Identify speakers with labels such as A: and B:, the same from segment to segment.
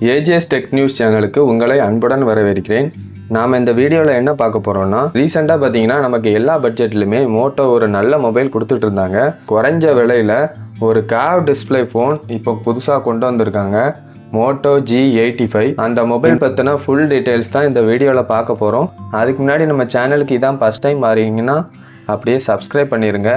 A: AGS tech news சேனலுக்கு உங்களை அன்புடன் வரவேற்கிறேன். நாம் இந்த வீடியோவில் என்ன பார்க்க போகிறோம்னா, ரீசெண்டாக பார்த்தீங்கன்னா நமக்கு எல்லா பட்ஜெட்லையுமே மோட்டோ ஒரு நல்ல மொபைல் கொடுத்துட்டு இருந்தாங்க. குறைஞ்ச விலையில் ஒரு காவ் டிஸ்பிளே ஃபோன் இப்போ புதுசாக கொண்டு வந்திருக்காங்க, மோட்டோ G85. அந்த மொபைல் பற்றின ஃபுல் டீட்டெயில்ஸ் தான் இந்த வீடியோவில் பார்க்க போகிறோம். அதுக்கு முன்னாடி நம்ம சேனலுக்கு இதான் ஃபஸ்ட் டைம் வரீங்கன்னா அப்படியே சப்ஸ்கிரைப் பண்ணிடுங்க.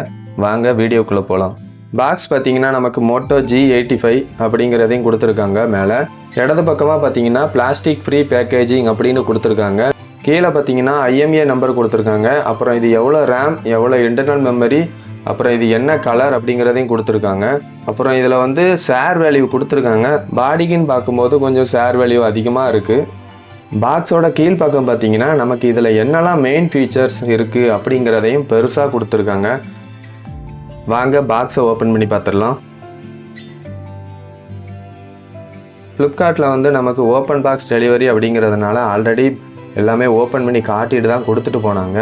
A: வாங்க வீடியோக்குள்ளே போகலாம். பாக்ஸ் பார்த்தீங்கன்னா நமக்கு மோட்டோ G85 அப்படிங்கிறதையும் கொடுத்துருக்காங்க. மேலே இடது பக்கமாக பார்த்தீங்கன்னா பிளாஸ்டிக் ஃப்ரீ பேக்கேஜிங் அப்படின்னு கொடுத்துருக்காங்க. கீழே பார்த்தீங்கன்னா IMEI நம்பர் கொடுத்துருக்காங்க. அப்புறம் இது எவ்வளோ ரேம், எவ்வளோ இன்டர்னல் மெமரி, அப்புறம் இது என்ன கலர் அப்படிங்கிறதையும் கொடுத்துருக்காங்க. அப்புறம் இதில் வந்து ஷேர் வேல்யூ கொடுத்துருக்காங்க. பாடிக்குன்னு பார்க்கும்போது கொஞ்சம் ஷேர் வேல்யூ அதிகமாக இருக்குது. பாக்ஸோட கீழ்ப்பக்கம் பார்த்தீங்கன்னா நமக்கு இதில் என்னெல்லாம் மெயின் ஃபீச்சர்ஸ் இருக்குது அப்படிங்கிறதையும் பெருசாக கொடுத்துருக்காங்க. வாங்க பாக்ஸை ஓப்பன் பண்ணி பார்த்துடலாம். ஃப்ளிப்கார்ட்டில் வந்து நமக்கு ஓப்பன் பாக்ஸ் டெலிவரி அப்படிங்கிறதுனால ஆல்ரெடி எல்லாமே ஓப்பன் பண்ணி காட்டிட்டு தான் கொடுத்துட்டு போனாங்க.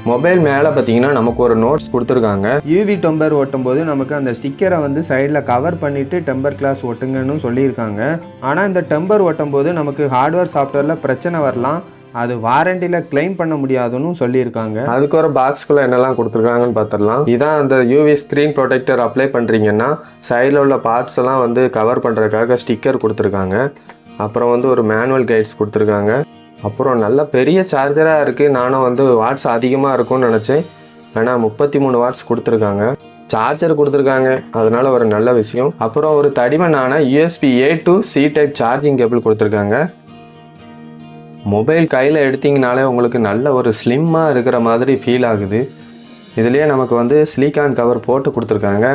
A: மொபைல் மேலே பார்த்தீங்கன்னா நமக்கு ஒரு நோட்ஸ் கொடுத்துருக்காங்க.
B: யூவி டெம்பர் ஓட்டும் போது நமக்கு அந்த ஸ்டிக்கரை வந்து சைடில் கவர் பண்ணிவிட்டு டெம்பர் கிளாஸ் ஒட்டுங்கன்னு சொல்லியிருக்காங்க. ஆனால் இந்த டெம்பர் ஓட்டும் போது நமக்கு ஹார்ட்வேர் சாஃப்ட்வேரில் பிரச்சனை வரலாம், அது வாரண்டியில் கிளைம் பண்ண முடியாதுன்னு சொல்லியிருக்காங்க.
A: அதுக்கு ஒரு பாக்ஸ்குள்ளே என்னெல்லாம் கொடுத்துருக்காங்கன்னு பார்த்துடலாம். இதான் அந்த யூவி ஸ்க்ரீன் ப்ரொடெக்டர் அப்ளை பண்ணுறீங்கன்னா சைடில் உள்ள பார்ட்ஸ் எல்லாம் வந்து கவர் பண்ணுறதுக்காக ஸ்டிக்கர் கொடுத்துருக்காங்க. அப்புறம் வந்து ஒரு மேனுவல் கைட்ஸ் கொடுத்துருக்காங்க. அப்புறம் நல்ல பெரிய சார்ஜராக இருக்குது. நானும் வந்து வாட்ஸ் அதிகமாக இருக்கும்னு நினச்சேன், ஆனால் 33 வாட்ஸ் கொடுத்துருக்காங்க. சார்ஜர் கொடுத்துருக்காங்க, அதனால ஒரு நல்ல விஷயம். அப்புறம் ஒரு தடிமனான USB-A to C type charging cable கொடுத்துருக்காங்க. மொபைல் கையில் எடுத்திங்கனாலே உங்களுக்கு நல்ல ஒரு ஸ்லிம்மாக இருக்கிற மாதிரி ஃபீல் ஆகுது. இதுலேயே நமக்கு வந்து சிலிக்கான் கவர் போட்டு கொடுத்துருக்காங்க.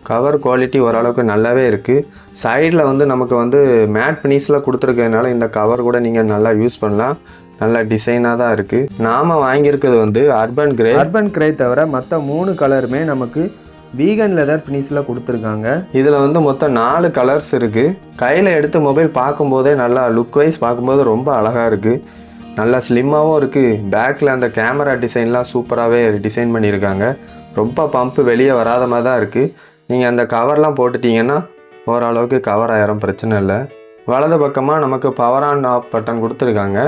A: கவர் குவாலிட்டி ஓரளவுக்கு நல்லாவே இருக்குது. சைடில் வந்து நமக்கு வந்து மேட் ஃபினிஷில் கொடுத்துருக்கறதுனால இந்த கவர் கூட நீங்கள் நல்லா யூஸ் பண்ணலாம். நல்ல டிசைனாக தான் இருக்குது. நாம் வாங்கியிருக்கிறது வந்து அர்பன் கிரே தவிர மற்ற 3 கலருமே நமக்கு வீகன் லெதர் ஃபினிஷில் கொடுத்துருக்காங்க. இதில் வந்து மொத்தம் 4 கலர்ஸ் இருக்குது. கையில் எடுத்து மொபைல் பார்க்கும்போதே நல்லா லுக் வைஸ் பார்க்கும்போது ரொம்ப அழகாக இருக்குது. நல்லா ஸ்லிம்மாகவும் இருக்குது. பேக்கில் அந்த கேமரா டிசைன்லாம் சூப்பராகவே டிசைன் பண்ணியிருக்காங்க. ரொம்ப பம்ப்பு வெளியே வராத மாதிரி தான் இருக்குது. நீங்கள் அந்த கவர்லாம் போட்டுட்டிங்கன்னா ஓரளவுக்கு கவர் ஆயிரும், பிரச்சனை இல்லை. வலது பக்கமாக நமக்கு பவர் ஆன் ஆஃப் பட்டன் கொடுத்துருக்காங்க.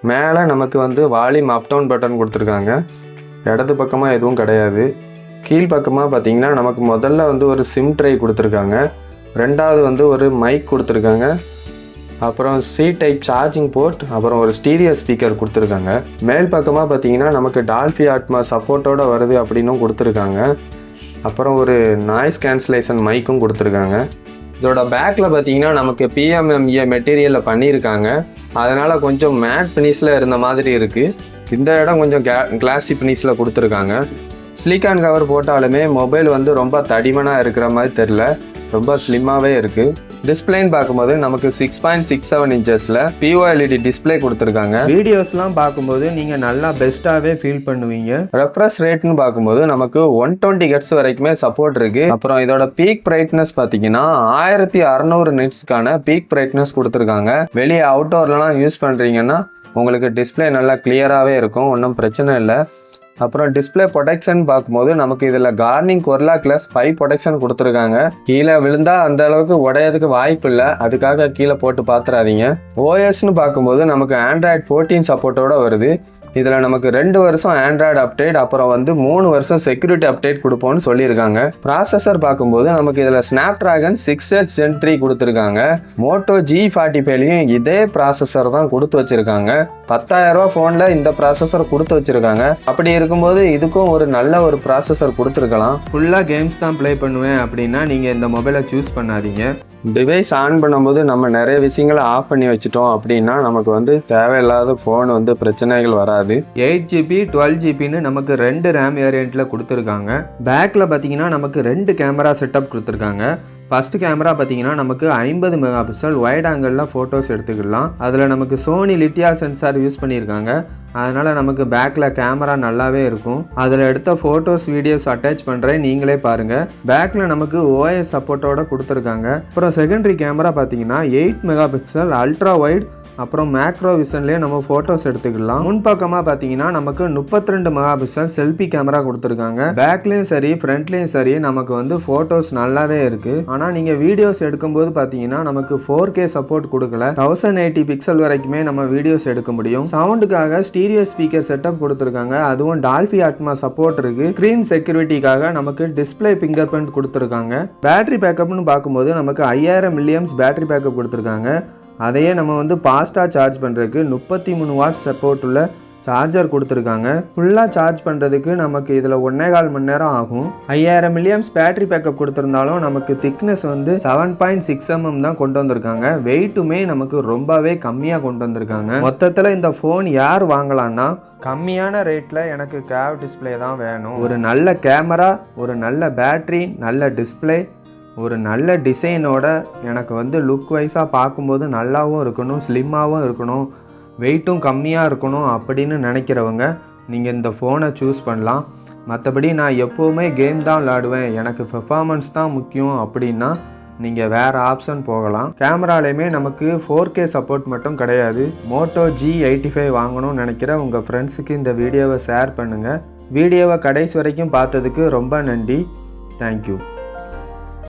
A: மேலே நமக்கு வந்து வால்யூம் அப் டவுன் பட்டன் கொடுத்துருக்காங்க. இடது பக்கமாக எதுவும் கிடையாது. கீழ்ப்பக்கமாக பார்த்தீங்கன்னா நமக்கு முதல்ல வந்து ஒரு சிம் ட்ரை கொடுத்துருக்காங்க. ரெண்டாவது வந்து ஒரு மைக் கொடுத்துருக்காங்க. அப்புறம் C டைப் சார்ஜிங் போர்ட், அப்புறம் ஒரு ஸ்டீரியோ ஸ்பீக்கர் கொடுத்துருக்காங்க. மேல் பக்கமாக பார்த்தீங்கன்னா நமக்கு டால்பி அட்மாஸ் சப்போர்ட்டோடு வருது அப்படின்னும் கொடுத்துருக்காங்க. அப்புறம் ஒரு நாய்ஸ் கேன்சலேஷன் மைக்கும் கொடுத்துருக்காங்க. இதோட பேக்கில் பார்த்தீங்கன்னா நமக்கு PMMA மெட்டீரியலில் பண்ணியிருக்காங்க. அதனால் கொஞ்சம் மேட் ஃபினிஷில் இருந்த மாதிரி இருக்குது. இந்த இடம் கொஞ்சம் கிளாசி ஃபினிஷில் கொடுத்துருக்காங்க. சிலிக்கான் கவர் போட்டாலுமே மொபைல் வந்து ரொம்ப தடிமனாக இருக்கிற மாதிரி தெரில, ரொம்ப ஸ்லிம்மாகவே இருக்குது. டிஸ்பிளேன்னு பார்க்கும்போது நமக்கு 6.67 இன்ச்சஸில் POLED டிஸ்பிளே கொடுத்துருக்காங்க.
B: வீடியோஸ்லாம் பார்க்கும்போது நீங்கள் நல்லா பெஸ்ட்டாகவே ஃபீல் பண்ணுவீங்க.
A: ரெஃப்ரெஷ் ரேட்னு பார்க்கும்போது நமக்கு 120 Hz வரைக்குமே சப்போர்ட் இருக்குது. அப்புறம் இதோட பீக் பிரைட்னஸ் பார்த்தீங்கன்னா 1600 நிட்ஸ்க்கான பீக் பிரைட்னஸ் கொடுத்துருக்காங்க. வெளியே அவுட்டோர்லாம் யூஸ் பண்ணுறீங்கன்னா உங்களுக்கு டிஸ்பிளே நல்லா கிளியராகவே இருக்கும், ஒன்றும் பிரச்சனை இல்லை. அப்புறம் டிஸ்பிளே ப்ரொடெக்ஷன் பார்க்கும்போது நமக்கு இதில் கார்னிங் கொர்லா கிளாஸ் 5 ப்ரொடெக்ஷன் கொடுத்துருக்காங்க. கீழே விழுந்தால் அந்த அளவுக்கு உடையதுக்கு வாய்ப்பு இல்லை, அதுக்காக கீழே போட்டு பார்த்துறாதீங்க. OSன்னு பார்க்கும்போது நமக்கு Android 14 சப்போர்ட்டோடு வருது. இதில் நமக்கு 2 வருஷம் ஆண்ட்ராய்டு அப்டேட், அப்புறம் வந்து 3 வருஷம் செக்யூரிட்டி அப்டேட் கொடுப்போம்னு சொல்லியிருக்காங்க. ப்ராசஸர் பார்க்கும்போது நமக்கு இதில் ஸ்னாப்ட்ராகன் 6H Gen 3 கொடுத்துருக்காங்க. மோட்டோ G45லையும் இதே ப்ராசஸர் தான் கொடுத்து வச்சுருக்காங்க. 10,000 ரூபா ஃபோனில் இந்த ப்ராசஸர் கொடுத்து வச்சுருக்காங்க. அப்படி இருக்கும்போது இதுக்கும் ஒரு நல்ல ஒரு ப்ராசஸர் கொடுத்துருக்கலாம்.
B: ஃபுல்லாக கேம்ஸ் தான் ப்ளே பண்ணுவேன் அப்படின்னா நீங்கள் இந்த மொபைலை சூஸ் பண்ணாதீங்க.
A: டிவைஸ் ஆன் பண்ணும்போது நம்ம நிறைய விஷயங்களை ஆஃப் பண்ணி வச்சுட்டோம் அப்படின்னா நமக்கு வந்து தேவையில்லாத ஃபோன் வந்து பிரச்சனைகள் வராது.
B: 8GB 12GBன்னு நமக்கு 2 RAM வேரியண்ட்டில் கொடுத்துருக்காங்க. பேக்கில் பார்த்தீங்கன்னா நமக்கு 2 கேமரா செட்டப் கொடுத்துருக்காங்க. ஃபஸ்ட்டு கேமரா பார்த்தீங்கன்னா நமக்கு 50 மெகா பிக்சல் வைட் ஆங்கிளில் ஃபோட்டோஸ் எடுத்துக்கலாம். அதில் நமக்கு சோனி லித்தியா சென்சார் யூஸ் பண்ணியிருக்காங்க. அதனால் நமக்கு பேக்கில் கேமரா நல்லாவே இருக்கும். அதில் எடுத்த ஃபோட்டோஸ் வீடியோஸ் அட்டாச் பண்ணுறேன், நீங்களே பாருங்கள். பேக்கில் நமக்கு OIS சப்போர்ட்டோட கொடுத்துருக்காங்க. அப்புறம் செகண்டரி கேமரா பார்த்தீங்கன்னா 8 மெகா பிக்சல் அல்ட்ரா வைட், அப்புறம் மேக்ரோ விஷன்லேயே நம்ம ஃபோட்டோஸ் எடுத்துக்கலாம். முன்பக்கமாக பார்த்தீங்கன்னா நமக்கு 32 மெகா பிக்சல் செல்ஃபி கேமரா கொடுத்துருக்காங்க. பேக்லேயும் சரி ஃப்ரண்ட்லேயும் சரி நமக்கு வந்து ஃபோட்டோஸ் நல்லாவே இருக்குது. ஆனால் நீங்கள் வீடியோஸ் எடுக்கும்போது பார்த்தீங்கன்னா நமக்கு 4K சப்போர்ட் கொடுக்கல. 1080 பிக்சல் வரைக்குமே நம்ம வீடியோஸ் எடுக்க முடியும். சவுண்டுக்காக ஸ்டீரியோ ஸ்பீக்கர் செட்டப் கொடுத்துருக்காங்க, அதுவும் டால்பி அட்மா சப்போர்ட் இருக்குது. ஸ்க்ரீன் செக்யூரிட்டிக்காக நமக்கு டிஸ்பிளே ஃபிங்கர் பிரிண்ட் கொடுத்துருக்காங்க. பேட்டரி பேக்கப்னு பார்க்கும்போது நமக்கு 5000 mAh பேட்டரி பேக்கப் கொடுத்துருக்காங்க. அதையே நம்ம வந்து ஃபாஸ்ட்டாக சார்ஜ் பண்ணுறதுக்கு 33 வாட்ஸ் சப்போர்ட் உள்ள சார்ஜர் கொடுத்துருக்காங்க. ஃபுல்லாக சார்ஜ் பண்ணுறதுக்கு நமக்கு இதில் 1.25 மணி நேரம் ஆகும். 5000 mAh பேட்டரி பேக்கப் கொடுத்துருந்தாலும் நமக்கு திக்னஸ் வந்து 7.6 mm தான் கொண்டு வந்திருக்காங்க. வெயிட்டுமே நமக்கு ரொம்பவே கம்மியாக கொண்டு வந்திருக்காங்க. மொத்தத்தில் இந்த ஃபோன் யார் வாங்கலான்னா, கம்மியான ரேட்டில் எனக்கு கேவ் டிஸ்பிளே தான் வேணும், ஒரு நல்ல கேமரா, ஒரு நல்ல பேட்ரி, நல்ல டிஸ்பிளே, ஒரு நல்ல டிசைனோட எனக்கு வந்து லுக் வைஸாக பார்க்கும்போது நல்லாவும் இருக்கணும், ஸ்லிம்மாகவும் இருக்கணும், வெயிட்டும் கம்மியாக இருக்கணும் அப்படின்னு நினைக்கிறவங்க நீங்கள் இந்த ஃபோனை சூஸ் பண்ணலாம். மற்றபடி நான் எப்போவுமே கேம் தான் விளாடுவேன், எனக்கு பெர்ஃபார்மன்ஸ் தான் முக்கியம் அப்படின்னா நீங்கள் வேறு ஆப்ஷன் போகலாம். கேமராலையுமே நமக்கு 4K சப்போர்ட் மட்டும் கிடையாது. மோட்டோ G85 வாங்கணும்னு நினைக்கிற உங்கள் ஃப்ரெண்ட்ஸுக்கு இந்த வீடியோவை ஷேர் பண்ணுங்கள். வீடியோவை கடைசி வரைக்கும் பார்த்ததுக்கு ரொம்ப நன்றி. தேங்க்யூ.